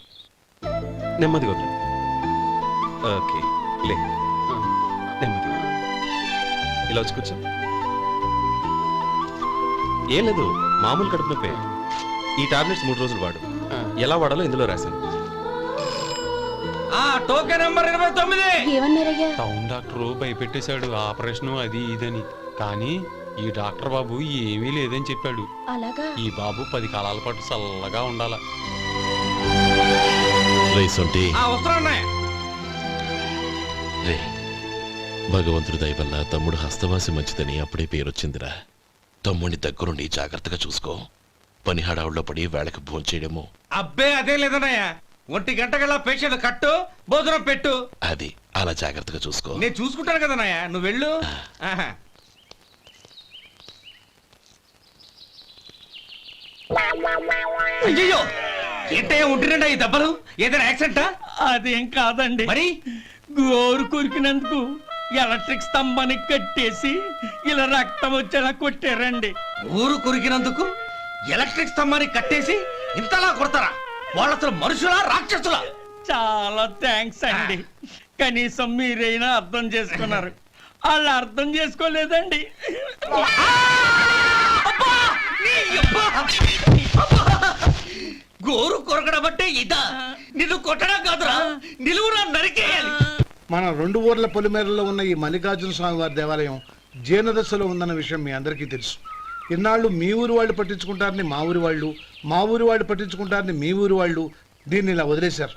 నెమ్మదిగా వదిలి. ఓకే, లే. నెమ్మదిగా ఇలా వచ్చి కూర్చో. ఏం లేదు, మామూలు కడుపు నొప్పే. ఈ టాబ్లెట్స్ 3 రోజులు వాడు. ఎలా వాడాలో ఇందులో రాశాను. Token number 29. ఏమన్నారయ్యా? టౌన్ డాక్టర్ భయపెట్టేశాడు, ఆపరేషన్ అది ఇదని. కానీ ఈ డాక్టర్ బాబు ఏమీ లేదని చెప్పాడు. అలాగా? ఈ బాబు 10 కాలాల పాటు చల్లగా ఉండాల. రే, భగవంతుడి దయ వల్ల తమ్ముడు హస్తవాసి మంచిదని అప్పుడే పేరొచ్చిందిరా. తమ్ముడిని దగ్గరుండి జాగ్రత్తగా చూసుకో. పని హడావుల్లో పడి వేళకి భోంచేయడము. అబ్బే అదే లేదన్నయ్యా. 1 గంటకల్లా పేషెంట్ కట్టు, భోజనం పెట్టు. అది అలా జాగ్రత్తగా చూసుకో. నేను చూసుకుంటాను కదన్నయ్యా, నువ్వు వెళ్ళు. అయ్యో, ఏంటయ్యా ఉంటున్నాడా ఈ దెబ్బలు? ఏదైనా యాక్సిడెంటా? అదేం కాదండి, మరి గోరు కొరికినందుకు ఎలక్ట్రిక్ స్తంభానికి కట్టేసి ఇలా రక్తం వచ్చేలా కొట్టారండి. ఊరు కొరికినందుకు ఎలక్ట్రిక్ స్తంభానికి కట్టేసి ఇంతలా కొడతారా? వాళ్ళు అసలు మనుషులా రాక్షసులా? చాలా థ్యాంక్స్ అండి, కనీసం మీరైనా అర్థం చేసుకున్నారు. వాళ్ళు అర్థం చేసుకోలేదండి. గోరు కొరకడం అంటే ఇదా? నిన్ను కొట్టడం కాదురా, నిలువురా నరికేయాలి. మన 2 ఊర్ల పొలిమేరలో ఉన్న ఈ మల్లికార్జున స్వామి వారి దేవాలయం జీర్ణదశలో ఉందన్న విషయం మీ అందరికీ తెలుసు. ఇన్నాళ్ళు మీ ఊరు వాళ్ళు పట్టించుకుంటారని మా ఊరి వాళ్ళు, మా ఊరి వాళ్ళు పట్టించుకుంటారని మీ ఊరి వాళ్ళు దీన్ని ఇలా వదిలేశారు.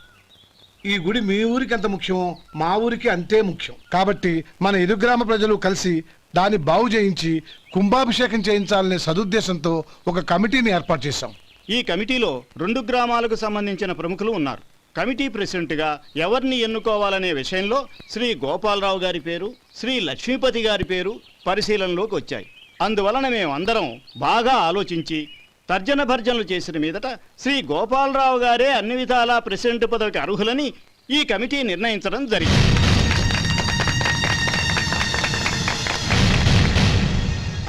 ఈ గుడి మీ ఊరికి ఎంత ముఖ్యమో మా ఊరికి అంతే ముఖ్యం. కాబట్టి మన ఇరు గ్రామ ప్రజలు కలిసి దాన్ని బాగు చేయించి కుంభాభిషేకం చేయించాలనే సదుద్దేశంతో ఒక కమిటీని ఏర్పాటు చేశాం. ఈ కమిటీలో 2 గ్రామాలకు సంబంధించిన ప్రముఖులు ఉన్నారు. కమిటీ ప్రెసిడెంట్గా ఎవరిని ఎన్నుకోవాలనే విషయంలో శ్రీ గోపాలరావు గారి పేరు, శ్రీ లక్ష్మీపతి గారి పేరు పరిశీలనలోకి వచ్చాయి. అందువలన మేమందరం బాగా ఆలోచించి తర్జన భర్జనలు చేసిన మీదట శ్రీ గోపాలరావు గారే అన్ని విధాలా ప్రెసిడెంట్ పదవికి అర్హులని ఈ కమిటీ నిర్ణయించడం జరిగింది.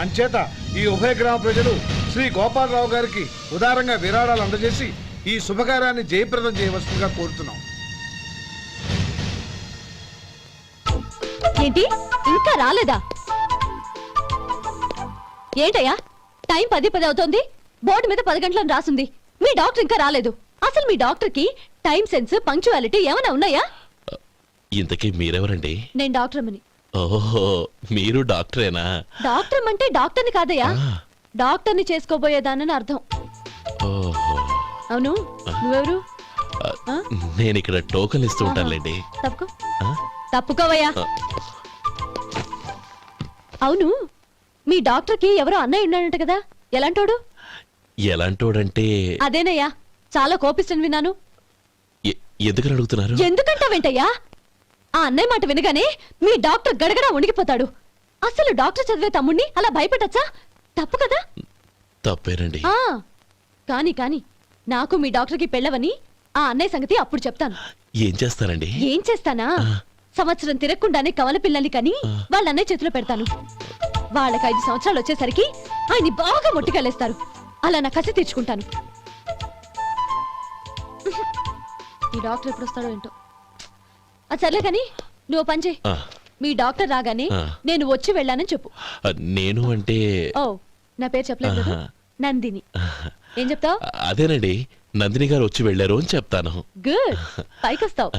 అంచేత ఈ ఉభయ గ్రామ ప్రజలు శ్రీ గోపాలరావు గారికి ఉదారంగా విరాళాలు అందజేసి ఈ శుభకార్యాన్ని జయప్రదం చేయవలసిందిగా కోరుతున్నాం. ఏంటి ఇంకా రాలేదా? ఏంటయ్యా టైం 10 అవుతోంది. బోర్డు మీద 10 గంటలను రాసుంది. మీ డాక్టర్ ఇంకా రాలేదు. అసలు మీ డాక్టర్ కి టైం సెన్స్, పంక్చువాలిటీ ఏమైనా ఉన్నాయా? ఇంతకీ మీరెవరండి? నేను డాక్టర్ అమ్మని. ఓహో, మీరు డాక్టరేనా? డాక్టర్ అంటే డాక్టర్ని కాదయ్యా, డాక్టర్ని చేసుకోబోయేదానని అర్థం. ఓహో, అవును, నువ్వెవరు? నేను ఇక్కడ టోకన్ ఇస్తూ ఉంటానులేండి. తప్పుకో, తప్పుకోవయ్యా. అవును, మీ డాక్టర్ కి ఎవరో అన్నయ్య ఉన్నాడంట కదా, ఎలాంటోడు? ఎలాంటోడంటే అదేనయ్యా, చాలా కోపిష్టని విన్నాను. ఎందుకని అడుగుతున్నారు? ఎందుకంటావేంటయ్యా? ఆ అన్నయ్య మాట వినగానే మీ డాక్టర్ గడగడా వణికిపోతాడు. అసలు డాక్టర్ చదివే తమ్ముణ్ణి అలా భయపెట్టచ్చా? తప్పు కదా? తప్పేనండి. కాని కాని నాకు మీ డాక్టర్కి పెళ్ళవని ఆ అన్నయ్య సంగతి అప్పుడు చెప్తాను. ఏం చేస్తారండి? ఏం చేస్తానా, సంవత్సరం తిరగకుండానే కవల పిల్లల్ని కని వాళ్ళ అన్నయ్య చేతిలో పెడతాను. వాళ్ళకి 5 సంవత్సరాలు వచ్చేసరికి ఆయన్ని బాగా మొట్టికెళ్ళేస్తారు. అలా నా కసి తీర్చుకుంటాను. ఈ డాక్టర్ ఎప్పుడు వస్తాడో ఏంటో. అది సర్లే కానీ నువ్వు పని చేయి. మీ డాక్టర్ రాగానే నేను వచ్చి వెళ్ళానని చెప్పు. నేను అంటే ఓ, నా పేరు చెప్పలేదు కదా, నందిని. ఏం చెప్తావు? అదేనండి, నందిని గారు వచ్చి వెళ్ళారు అని చెప్తాను. గుడ్, పైకి వస్తావు.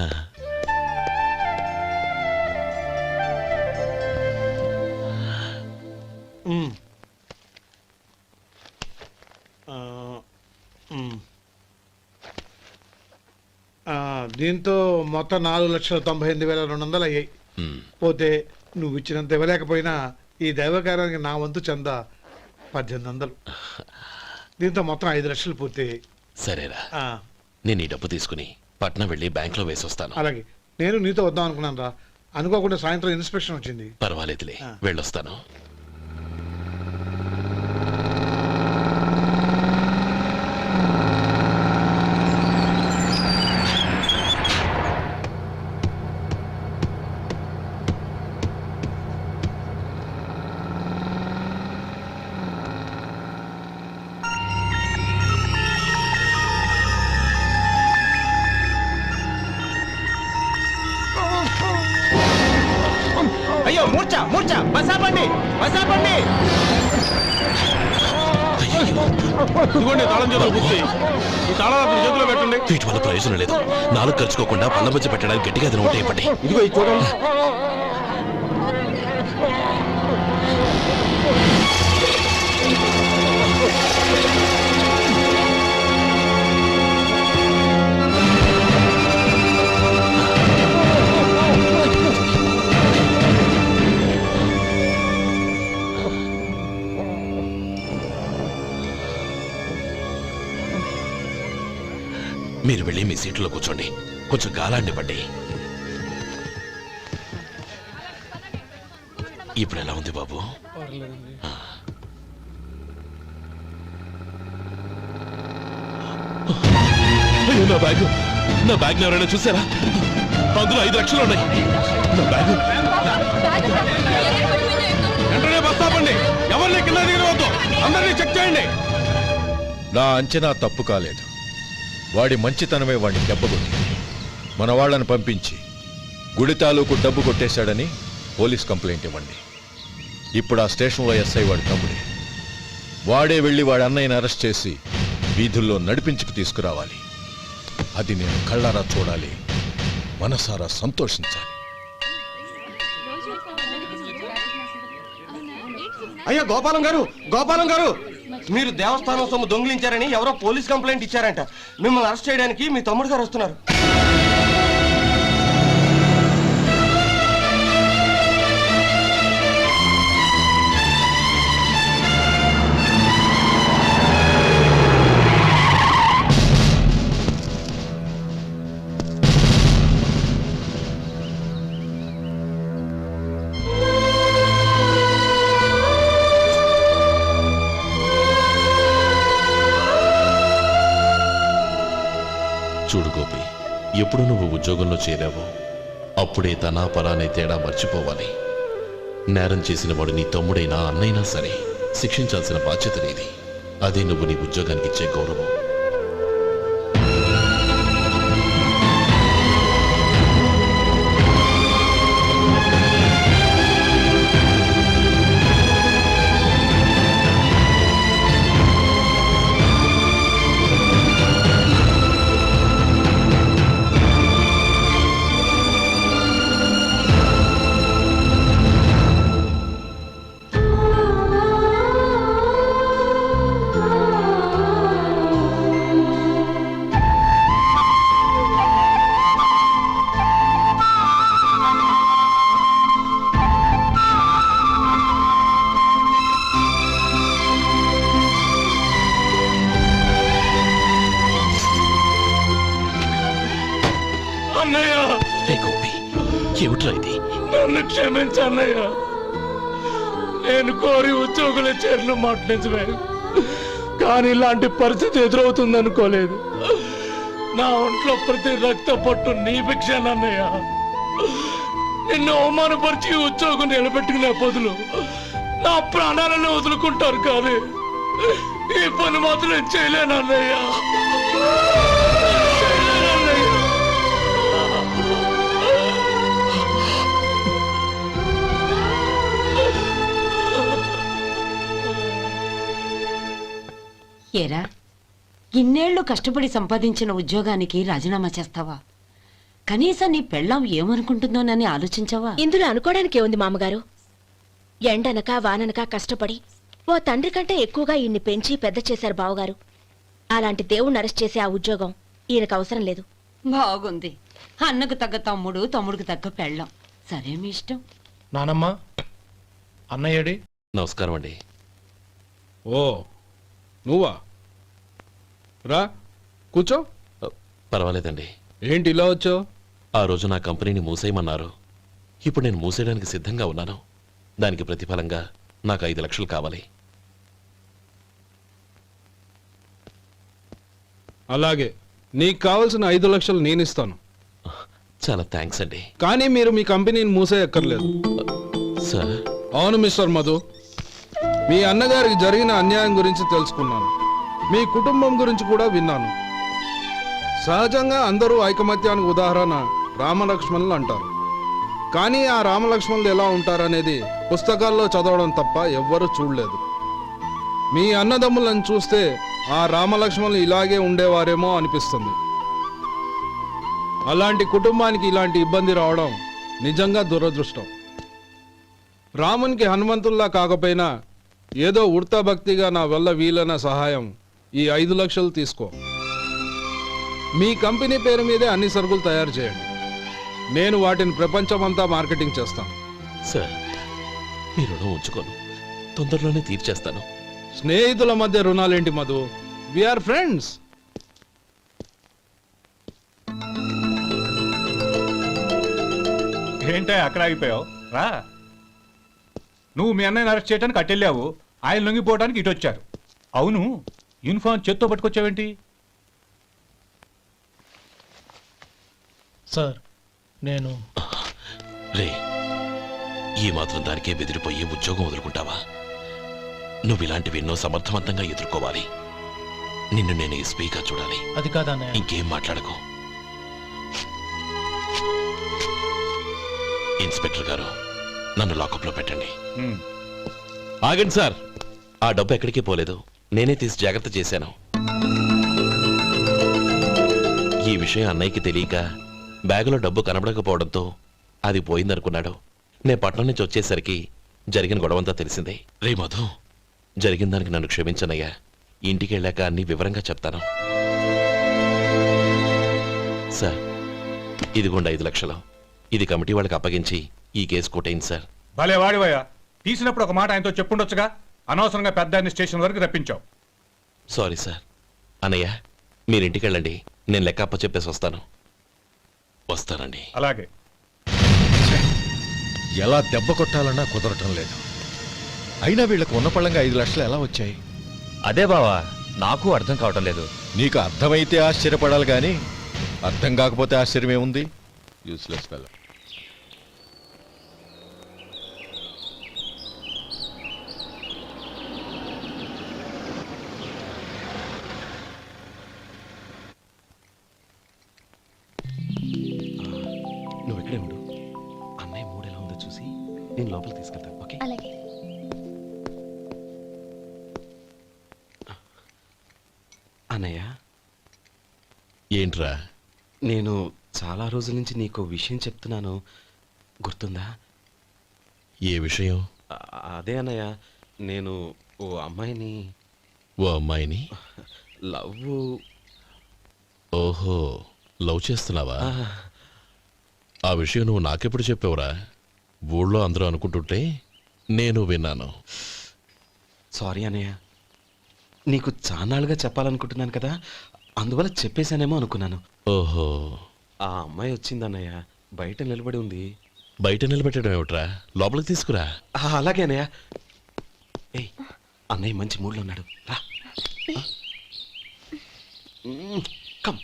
దీంతో మొత్తం 4,98,200 అయ్యాయి. పోతే నువ్వు ఇచ్చినంత ఇవ్వలేకపోయినా ఈ దైవకార్యానికి నా వంతు చందా 1800. దీంతో మొత్తం 5 లక్షలు పూర్తయ్యాయి. సరేరా, నేను ఈ డబ్బు తీసుకుని పట్నం వెళ్ళి బ్యాంక్ లో వేసి వస్తాను. అలాగే, నేను నీతో వద్దాం అనుకున్నాను రా, అనుకోకుండా సాయంత్రం ఇన్స్పెక్షన్ వచ్చింది. పర్వాలేదులే, వెళ్ళొస్తాను. అయ్యో, మూర్ఛ మూర్ఛ, బసాపండి బసాపండి. ఇదిగోండి తాళం చేతులు బుద్ధి. ఈ తాళాలు చేతిలో పెట్టండి. వీటి వల్ల ప్రయోజనం లేదు. 4 ఖర్చుకోకుండా పళ్ళ మధ్య పెట్టడానికి గట్టిగా అది ఒకటి ఇవ్వండి. ఇదిగో ఇది చూడండి. మీరు వెళ్ళి మీ సీట్లో కూర్చోండి, కొంచెం గాలాన్ని పట్టి. ఇప్పుడు ఎలా ఉంది బాబు? అయ్యో, నా బ్యాగ్ ఎవరైనా చూసారా? అందులో 5 లక్షలు ఉన్నాయి. నా బ్యాగ్ వెంటనే బస్ ఆపండి. ఎవరిని కింద దిగవద్దు, అందరినీ చెక్ చేయండి. నా అంచనా తప్పు కాలేదు. వాడి మంచితనమే వాడిని దెబ్బకొట్టింది. మన వాళ్ళని పంపించి గుడి తాలూకు డబ్బు కొట్టేశాడని పోలీస్ కంప్లైంట్ ఇవ్వండి. ఇప్పుడు ఆ స్టేషన్లో ఎస్ఐ వాడి తమ్ముడే. వాడే వెళ్ళి వాడి అన్నయ్యని అరెస్ట్ చేసి వీధుల్లో నడిపించుకు తీసుకురావాలి. అది నేను కళ్ళారా చూడాలి, మనసారా సంతోషించాలి. అయ్యా గోపాలం గారు, గోపాలం గారు, మీరు దేవస్థానం సొమ్ము దొంగిలించారని ఎవరో పోలీస్ కంప్లైంట్ ఇచ్చారంట. మిమ్మల్ని అరెస్ట్ చేయడానికి మీ తమ్ముడు గారు వస్తున్నారు. చూడు గోపి, ఎప్పుడు నువ్వు ఉద్యోగంలో చేరావో అప్పుడే తనా పరానే తేడా మర్చిపోవాలి. నేరం చేసిన వాడు నీ తమ్ముడైనా అన్నైనా సరే శిక్షించాల్సిన బాధ్యత నీది. అదే నువ్వు నీ ఉద్యోగానికి ఇచ్చే గౌరవం. ఏమిట్రా ఇది? నన్ను క్షమించన్నయ్య. నేను కోరి ఉద్యోగుల చేరిన మాట నిజమే, కానీ ఇలాంటి పరిస్థితి ఎదురవుతుంది అనుకోలేదు. నా ఒంట్లో ప్రతి రక్త పట్టు నీ భిక్షానన్నయ్య. నిన్ను అవమానపరిచి ఉద్యోగం నిలబెట్టుకునే బదులు నా ప్రాణాలను వదులుకుంటారు, కానీ ఈ పని మాత్రం నేను చేయలేనన్నయ్య. ఏరా, ఇన్నేళ్లు కష్టపడి సంపాదించిన ఉద్యోగానికి రాజీనామా చేస్తావా? కనీసం నీ పెళ్ళాం ఏమనుకుంటుందోనని ఆలోచించావా? ఇందులో అనుకోవడానికి ఏముంది మామగారు? ఎండనక వాననక కష్టపడి ఓ తండ్రి కంటే ఎక్కువగా ఈయన్ని పెంచి పెద్ద చేశారు బావగారు. అలాంటి దేవుణ్ణి అరెస్ట్ చేసే ఆ ఉద్యోగం ఈయనకు అవసరం లేదు. బాగుంది. అన్నకు తగ్గ తమ్ముడు, తమ్ముడికి తగ్గ పెళ్ళాం. సరే, మీ ఇష్టం. నానమ్మ, అన్నయ్యడి. నమస్కారం అండి. ఓ నువ్వా? రా కూర్చో. పర్వాలేదండి. ఏంటి ఇలా వచ్చావు? ఆ రోజు నా కంపెనీని మూసేయమన్నారు. ఇప్పుడు నేను మూసేయడానికి సిద్ధంగా ఉన్నాను. దానికి ప్రతిఫలంగా నాకు 5 లక్షలు కావాలి. అలాగే, నీకు కావాల్సిన 5 లక్షలు నేను ఇస్తాను. చాలా థ్యాంక్స్ అండి. కానీ మీరు మీ కంపెనీని మూసేయక్కర్లేదు. సార్? అవును మిస్టర్ మధు, మీ అన్నగారికి జరిగిన అన్యాయం గురించి తెలుసుకున్నాను. మీ కుటుంబం గురించి కూడా విన్నాను. సహజంగా అందరూ ఐకమత్యానికి ఉదాహరణ రామలక్ష్మణులు అంటారు. కానీ ఆ రామలక్ష్మణులు ఎలా ఉంటారనేది పుస్తకాల్లో చదవడం తప్ప ఎవ్వరూ చూడలేదు. మీ అన్నదమ్ములను చూస్తే ఆ రామలక్ష్మణులు ఇలాగే ఉండేవారేమో అనిపిస్తుంది. అలాంటి కుటుంబానికి ఇలాంటి ఇబ్బంది రావడం నిజంగా దురదృష్టం. రామునికి హనుమంతుల్లా కాకపోయినా ఏదో ఉడతా భక్తిగా నా వల్ల వీలైన సహాయం ఈ 5 లక్షలు తీసుకో. మీ కంపెనీ పేరు మీదే అన్ని సరుకులు తయారు చేయండి. నేను వాటిని ప్రపంచమంతా మార్కెటింగ్ చేస్తాను. సార్, మీ రుణం ఉంచుకోను, తొందరలోనే తీర్చేస్తాను. స్నేహితుల మధ్య రుణాలేంటి మధు? We are friends. ఏంటో అక్కడ ఆగిపోయావు? రా. నువ్వు మీ అన్నయ్యని అరెస్ట్ చేయడానికి అట్టెళ్ళావు, ఆయన లొంగిపోవడానికి ఇటు వచ్చారు. అవును, యూనిఫామ్ చేత్తో పట్టుకొచ్చావేంటి? సార్, నేను రే, ఈ మాత్రం దానికే బెదిరిపోయి ఉద్యోగం వదులుకుంటావా? నువ్వు ఇలాంటివి ఎన్నో సమర్థవంతంగా ఎదుర్కోవాలి. నిన్ను నేను ఎస్పీగా చూడాలి. అది కాదన్న. ఇంకేం మాట్లాడకు. ఇన్స్పెక్టర్ గారు, నన్ను లాకప్లో పెట్టండి. ఆగండి సార్, ఆ డబ్బు ఎక్కడికి పోలేదు, నేనే తీసి జాగ్రత్త చేశాను. ఈ విషయం అన్నయ్యకి తెలియక బ్యాగులో డబ్బు కనబడకపోవడంతో అది పోయిందనుకున్నాడు. నేను పట్నం నుంచి వచ్చేసరికి జరిగిన గొడవంతా తెలిసిందే. రే మధు, జరిగిన దానికి నన్ను క్షమించనయ్యా. ఇంటికి వెళ్ళాక అన్ని వివరంగా చెప్తాను. సార్, ఇదిగోండి 5 లక్షలు. ఇది కమిటీ వాళ్ళకి అప్పగించి ఈ కేసు కొట్టేయండి సార్. భలే వాడివయ్యా, తీసినప్పుడు ఒక మాట ఆయనతో చెప్పుండొచ్చుగా. అనవసరంగా పెద్ద ఆయన స్టేషన్ వరకు రప్పించావు. Sorry sir. అన్నయ్య, మీరు ఇంటికి వెళ్ళండి, నేను లెక్క అప్ప చెప్పేసి వస్తానండి. అలాగే. ఎలా దెబ్బ కొట్టాలన్నా కుదరటం లేదు. అయినా వీళ్ళకు ఉన్న పళ్ళంగా 5 లక్షలు ఎలా వచ్చాయి? అదే బావా, నాకు అర్థం కావటం లేదు. నీకు అర్థమైతే ఆశ్చర్యపడాలి కానీ అర్థం కాకపోతే ఆశ్చర్యమేముంది? Useless fellow. నువ్వు ఇక్కడే ఉండు. అన్నయ్య మూడు ఎలా ఉందో చూసి నేను లోపలికి తీసుకెళ్తాను. ఓకే? అలాగే. అన్నయ్య, ఏంట్రా? నేను చాలా రోజుల నుంచి నీకు విషయం చెప్తున్నాను, గుర్తుందా? ఏ విషయం? అదే అన్నయ్య, నేను ఓ అమ్మాయిని లవ్. ఓహో, లవ్ చేస్తున్నావా? ఆ విషయం నువ్వు నాకెప్పుడు చెప్పావురా? ఊళ్ళో అందరూ అనుకుంటుంటే నేను విన్నాను. సారీ అన్నయ్య, నీకు చాన్నాళ్ళుగా చెప్పాలనుకుంటున్నాను కదా, అందువల్ల చెప్పేశానేమో అనుకున్నాను. ఓహో, ఆ అమ్మాయి వచ్చిందన్నయ్య, బయట నిలబడి ఉంది. బయట నిలబెట్టడం ఏమిట్రా? లోపలికి తీసుకురా. అలాగే అన్నయ్య. ఏయ్, అన్నయ్య మంచి మూడ్లో ఉన్నాడు, రా. కమ్.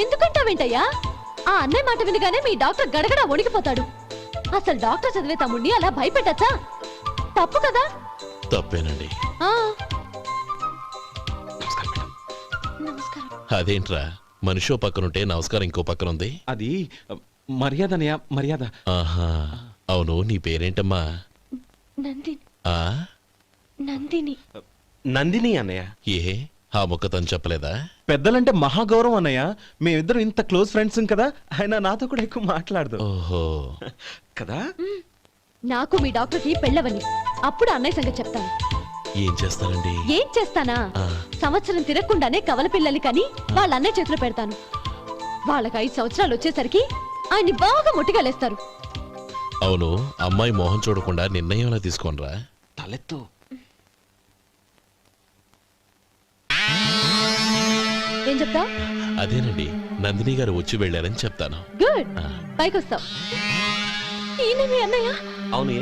ఎందుకంటావేంటయ్యా? ఆ అన్నయ్య మాట వినగానే మీ డాక్టర్ గడగడ వణికిపోతాడు. అసలు డాక్టర్ చదివే తమ్ముడిని అలా భయపెట్టచ్చా? తప్పు కదా? తప్పేనండి. నమస్కారం. అదేంట్రా, మనిషో పక్కనుంటే నమస్కారం ఇంకో పక్కన ఉంది? అది మర్యాద అన్నయ్య, మర్యాద. ఆహా, అవును, నీ పేరేంటమ్మా? నందిని. ఆ, నందిని. నందిని అన్నయ్య. ఏ, ఆ మొక్క తను చెప్పలేదా? పెద్దలంటే మహాగౌరవం అన్నయ్య, మేమిద్దరం ఇంత క్లోజ్ ఫ్రెండ్స్ కదా, ఆయన నాతో కూడా ఎక్కువ మాట్లాడదు. ఓహో కదా. నాకు మీ డాక్టర్కి పెళ్ళవని, అప్పుడు అన్నయ్య సంగతి చెప్తాను. ఏం చేస్తారండి? ఏం చేస్తానా? సంవత్సరం తిరగకుండానే కవల పిల్లల్ని కని వాళ్ళ అన్నయ్య చేతిలో పెడతాను. వాళ్ళకి 5 సంవత్సరాలు వచ్చేసరికి ఆయన్ని బాగా ముట్టిగలేస్తారు. అవును, అమ్మాయి మోహం చూడకుండా నిర్ణయం ఎలా తీసుకోనరా? తలెత్తు. ఏం చెప్తా? అదేనండి, నందిని గారు వచ్చి వెళ్ళారని చెప్తాను. గుడ్, పైకొస్తావు. ఈయన మీ అన్నయ్య? అవును.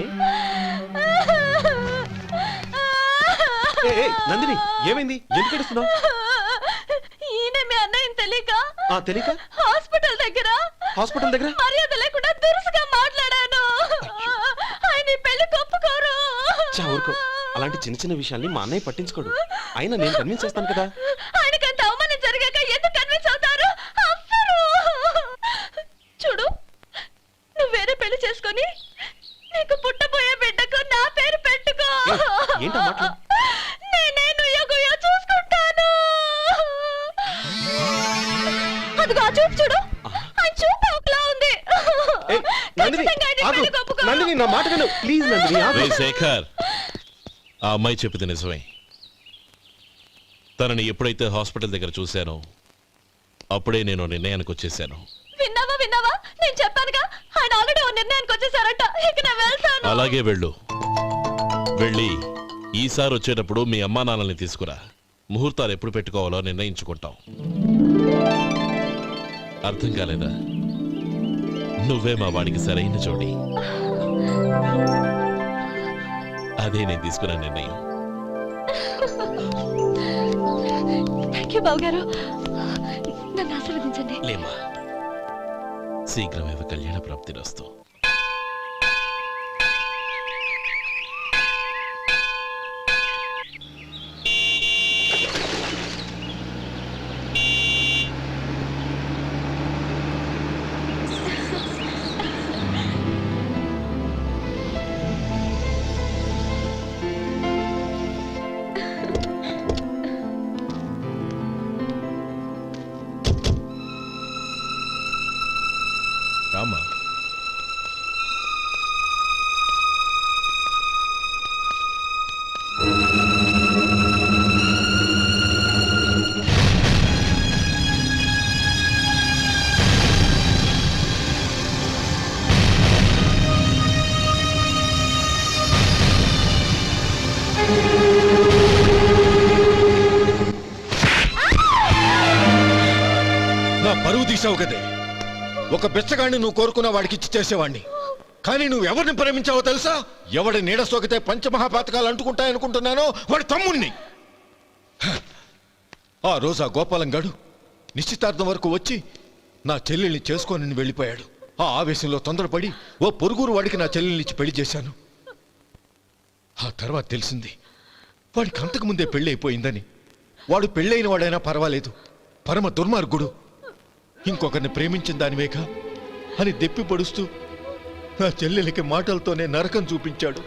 నందిని, ఏమైంది? ఎందుకు ఏడుస్తున్నావు? ఈయన మీ అన్నయ్యని తెలియక తెలియక హాస్పిటల్ దగ్గర మర్యాద లేకుండా దురుసుగా మాట్లాడాను. ఆయన ఈ పెళ్లి ఒప్పుకోరు. ఊరుకో, అలాంటి చిన్న చిన్న విషయాల్ని మా అన్నయ్య పట్టించుకోడు. అయినా నేను కన్విన్స్ చేస్తాను కదా. ఆయనకంత అవమానం జరిగాక ఎందుకు కన్విన్స్ అవుతారు? చూడు, నువ్వు వేరే పెళ్లి చేసుకొని నీకు పుట్టబోయే బిడ్డకు నా పేరు పెట్టుకో. ఏంటో మాట్లాడు. నేనే నుయ్యగుయ్య చూసుకుంటాను. అదిగో ఆ చూపు చూడు, ఆ చూపు ఒకలా ఉంది. నందిని, నా మాట విను ప్లీజ్. నందిని, శేఖర్, ఆ అమ్మాయి చెప్పింది నిజమే. తనని ఎప్పుడైతే హాస్పిటల్ దగ్గర చూశానో అప్పుడే నేను నిర్ణయానికి వచ్చేసాను. విన్నావా? నేను చెప్పానుగా, ఆయన ఆల్రెడీ ఓ నిర్ణయానికి వచ్చేసారట. ఇక నేను వెళ్తాను. అలాగే వెళ్ళు. వెళ్ళి ఈసారి వచ్చేటప్పుడు మీ అమ్మా నాన్నల్ని తీసుకురా. ముహూర్తాలు ఎప్పుడు పెట్టుకోవాలో నిర్ణయించుకుంటాం. అర్థం కాలేదా? నువ్వే మా వాడికి సరైన జోడి. అదే నేను తీసుకున్న నిర్ణయం. థాంక్యూ బావగారు, నన్ను ఆశీర్వదించండి. లేమా, శీఘ్రమేవ కళ్యాణ ప్రాప్తిరస్తు. తీసావు కదే. ఒక బెచ్చగాడిని నువ్వు కోరుకున్న వాడికి ఇచ్చి చేసేవాడిని. కానీ నువ్వు ఎవరిని ప్రేమించావో తెలుసా? ఎవడి నీడ సోకితే పంచమహాపాతకాలు అంటుకుంటాయనుకుంటున్నానో వాడి తమ్ముణ్ణి. ఆ రోజు ఆ గోపాలం గాడు నిశ్చితార్థం వరకు వచ్చి నా చెల్లెల్ని చేసుకోనని వెళ్ళిపోయాడు. ఆ ఆవేశంలో తొందరపడి ఓ పొరుగురు వాడికి నా చెల్లెల్ని ఇచ్చి పెళ్లి చేశాను. ఆ తర్వాత తెలిసింది వాడికి అంతకుముందే పెళ్లి అయిపోయిందని. వాడు పెళ్ళైన వాడైనా పర్వాలేదు, పరమ దుర్మార్గుడు. ఇంకొకరిని ప్రేమించిన దానివేగా అని దెప్పి పొడుస్తూ నా చెల్లెలికి మాటలతోనే నరకం చూపించాడు.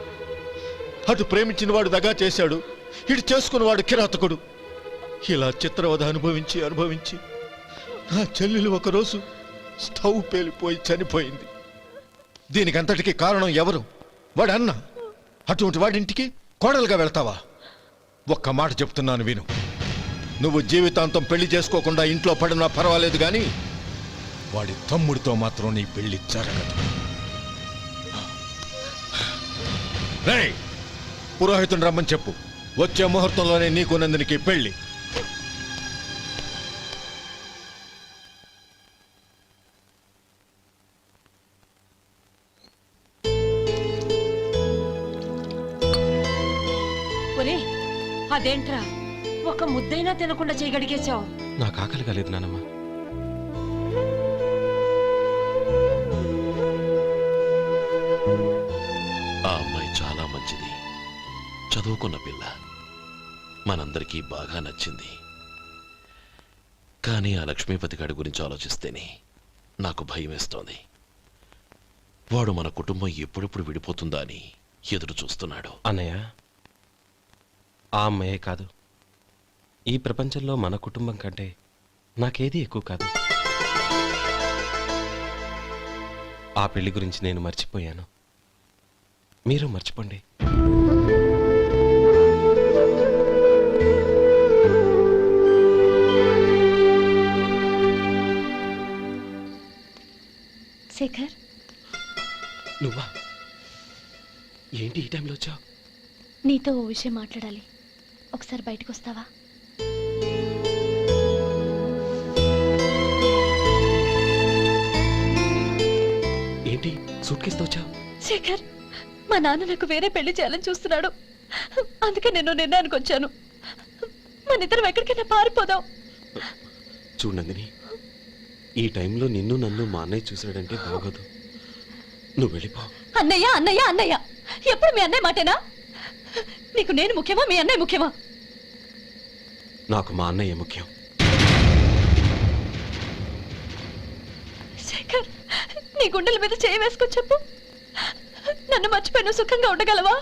అటు ప్రేమించిన వాడు దగా చేశాడు, ఇటు చేసుకున్నవాడు కిరాతకుడు. ఇలా చిత్రవధ అనుభవించి అనుభవించి నా చెల్లెలు ఒకరోజు స్టవ్ పేలిపోయి చనిపోయింది. దీనికంతటికీ కారణం ఎవరు? వాడు అన్న. అటువంటి వాడింటికి కోడలుగా వెళ్తావా? ఒక్క మాట చెప్తున్నాను విను. నువ్వు జీవితాంతం పెళ్లి చేసుకోకుండా ఇంట్లో పడినా పర్వాలేదు, కానీ వాడి తమ్ముడితో మాత్రం నీ పెళ్లి జరగదు. రేయ్, పురోహితుని రమ్మని చెప్పు. వచ్చే ముహూర్తంలోనే నీకు నందినికి పెళ్లి. ఒరే, అదేంట్రా ఒక ముద్దైనా తినకుండా చేయగడిగేశావు? నాకు ఆకలి కాలేదు నానమ్మ. ఆ అమ్మాయి చాలా మంచిది, చదువుకున్న పిల్ల, మనందరికీ బాగా నచ్చింది. కానీ ఆ లక్ష్మీపతి గారి గురించి ఆలోచిస్తేనే నాకు భయం వేస్తోంది. వాడు మన కుటుంబం ఎప్పుడెప్పుడు విడిపోతుందా అని ఎదురు చూస్తున్నాడు. అన్నయ్య, ఆ అమ్మాయే కాదు, ఈ ప్రపంచంలో మన కుటుంబం కంటే నాకేది ఎక్కువ కాదు. ఆ పెళ్లి గురించి నేను మర్చిపోయాను, మీరు మర్చిపోండి. శేఖర్, నువ్వా? ఏంటి ఈ టైంలో వచ్చావు? నీతో ఓ విషయం మాట్లాడాలి. ఒకసారి బయటకు వస్తావా? ఏంటి సూట్ కేసుతో వచ్చావు? శేఖర్, మా నాన్న నాకు వేరే పెళ్లి చేయాలని చూస్తున్నాడు. అందుకే నేను నిర్ణయానికి వచ్చాను. మన ఇద్దరం ఎక్కడికైనా పారిపోదాం. చూడు నందిని, ఈ టైంలో నిన్ను నన్ను మా అన్నయ్య చూశాడంటే బాగోదు. నువ్వు వెళ్ళిపో. అన్నయ్య అన్నయ్య అన్నయ్య, ఎప్పుడు మీ అన్నయ్య మాటేనా? నీకు నేను ముఖ్యమా, మీ అన్నయ్య ముఖ్యమా? నాకు మా అన్నయ్య ముఖ్యం. శేఖర్, నీ గుండెల మీద చేయి వేసుకొని చెప్పు, నన్ను మర్చిపోయిన సుఖంగా ఉండగలవా?